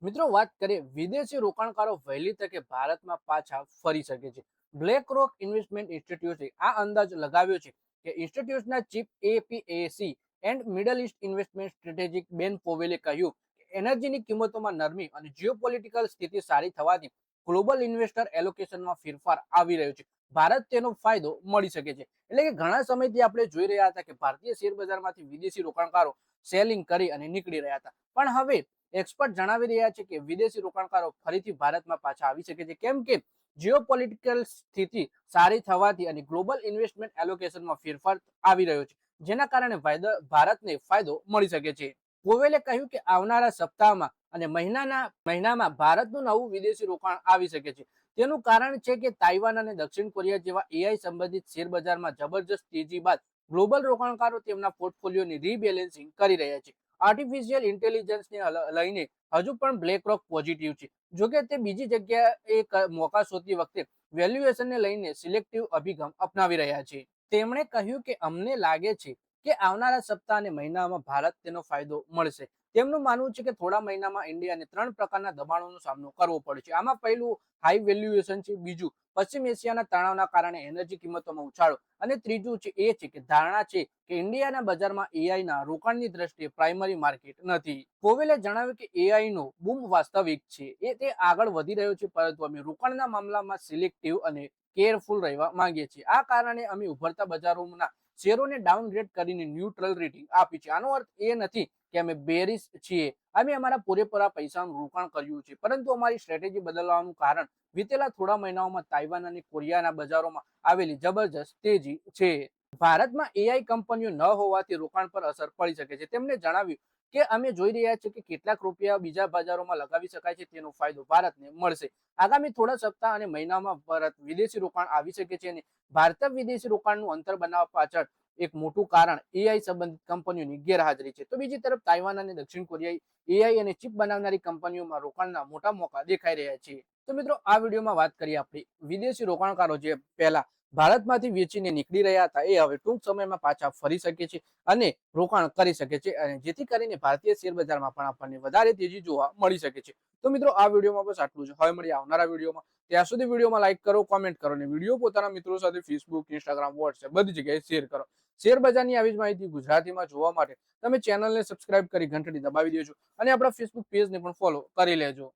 મિત્રો વાત કરીએ વિદેશી રોકાણકારો વહેલી તકે ભારતમાં પાછા ફરી શકે છે. બ્લેક રોક ઇન્વેસ્ટમેન્ટ ઇન્સ્ટિટ્યૂટે આ અંદાજ લગાવ્યો છે કે ઇન્સ્ટિટ્યૂટના chief APAC and Middle East investment strategic Ben પોવેલે કહ્યું કે એનર્જીની કિંમતોમાં નરમી અને જીઓપોલિટિકલ સ્થિતિ સારી થવાથી ગ્લોબલ ઇન્વેસ્ટર એલોકેશનમાં ફેરફાર આવી રહ્યો છે. ભારત તેનો ફાયદો મળી શકે છે. એટલે કે ઘણા સમયથી આપણે જોઈ રહ્યા હતા કે ભારતીય શેર બજારમાંથી વિદેશી રોકાણકારો સેલિંગ કરી અને નીકળી રહ્યા હતા, પણ હવે એક્સપર્ટ જણાવી રહ્યા છે કે વિદેશી રોકાણકારો ફરીથી ભારતમાં પાછા આવી શકે છે, કેમ કે જીઓપોલિટિકલ સ્થિતિ સારી થવાથી અને ગ્લોબલ ઇન્વેસ્ટમેન્ટ એલોકેશનમાં ફેરફાર આવી રહ્યો છે, જેના કારણે ભારતને ફાયદો મળી શકે છે. પોવેલે કહ્યું કે આવનારા સપ્તાહમાં અને મહિનામાં ભારતનું નવું વિદેશી રોકાણ આવી શકે છે. તેનું કારણ છે કે તાઇવાન અને દક્ષિણ કોરિયા જેવા એઆઈ સંબંધિત શેર બજારમાં જબરજસ્ત તેજી બાદ ગ્લોબલ રોકાણકારો તેમના પોર્ટફોલિયોની રીબેલેન્સિંગ કરી રહ્યા છે. આર્ટિફિશિયલ ઇન્ટેલિજન્સને લઈને હજુ પણ બ્લેકરોક પોઝિટિવ છે. જોકે તે બીજી જગ્યાએ મોકા શોધતી વખતે વેલ્યુએશનને લઈને સિલેક્ટિવ અભિગમ અપનાવી રહ્યા છે. તેમણે કહ્યું કે અમને લાગે છે કે આવનારા સપ્તાહ અને મહિનામાં ભારત તેનો ફાયદો મળશે. તેમનું માનવું છે કે થોડા મહિનામાં ઇન્ડિયાને 3 પ્રકારના દબાણોનો સામનો કરવો પડે છે. આમાં પહેલું હાઈ વેલ્યુએશન છે, બીજું પશ્ચિમ એશિયાના તણાવના કારણે એનર્જી કિંમતોમાં ઉછાળો અને ત્રીજું છે કે ધારણા છે કે ઇન્ડિયાના બજારમાં એઆઈના રોકાણની દ્રષ્ટિએ પ્રાઇમરી માર્કેટ નથી. પોવેલે જણાવ્યું કે એઆઈ નો બૂમ વાસ્તવિક છે, તે આગળ વધી રહ્યો છે, પરંતુ અમે રોકાણના મામલામાં સિલેક્ટિવ અને કેરફુલ રહેવા માંગીએ છીએ. આ કારણે અમે ઉભરતા બજારોના શેરોને ડાઉનગ્રેડ કરીને ન્યુટ્રલ રેટિંગ આપી છે. આનો અર્થ એ નથી કે અમે બેરિશ છીએ. અમે અમારા પૂરેપૂરા પૈસાનું રોકાણ કર્યું છે, પરંતુ અમારી સ્ટ્રેટેજી બદલવાનું કારણ વિતેલા થોડા મહિનાઓમાં તાઇવાન અને કોરિયાના બજારોમાં આવેલી જબરજસ્ત તેજી છે. ભારતમાં એઆઈ કંપનીઓ ન હોવાથી રોકાણ પર અસર પડી શકે છે. તેમણે જણાવ્યું કે અમે જોઈ રહ્યા છીએ કે કેટલાક રૂપિયા બીજા બજારોમાં લગાવી શકાય છે, તેનો ફાયદો ભારતને મળશે. આગામી થોડા સપ્તાહ અને મહિનામાં ભારત વિદેશી રોકાણ આવી શકે છે અને ભારત વિદેશી રોકાણનું અંતર બનાવવા પાછળ એક મોટું કારણ એઆઈ સંબંધિત કંપનીઓની ગેરહાજરી છે. તો બીજી તરફ તાઇવાન અને દક્ષિણ કોરિયાએ એઆઈ અને ચિપ બનાવનારી કંપનીઓમાં રોકાણના મોટા મોકા દેખાઈ રહ્યા છે. તો મિત્રો, આ વિડીયોમાં વાત કરીએ આપણે વિદેશી રોકાણકારો જે પહેલા ભારતમાંથી વેચીને નીકળી રહ્યા હતા, એ હવે ટૂંક સમયમાં પાછા ફરી શકે છે અને રોકાણ કરી શકે છે, અને જેથી કરીને ભારતીય શેર બજારમાં પણ આપણને વધારે તેજી જોવા મળી શકે છે. તો મિત્રો, આ વિડીયોમાં બસ આટલું જ. હવે મળીએ આવનારા વિડીયોમાં. ત્યાં સુધી વિડીયોમાં લાઈક કરો, કોમેન્ટ કરો અને વિડીયો પોતાના મિત્રો સાથે ફેસબુક, ઇન્સ્ટાગ્રામ, વોટ્સએપ બધી જગ્યાએ શેર કરો. શેર બજારની આવી જ માહિતી ગુજરાતીમાં જોવા માટે તમે ચેનલને સબસ્ક્રાઇબ કરી ઘંટડી દબાવી દેજો અને આપણા ફેસબુક પેજને પણ ફોલો કરી લેજો.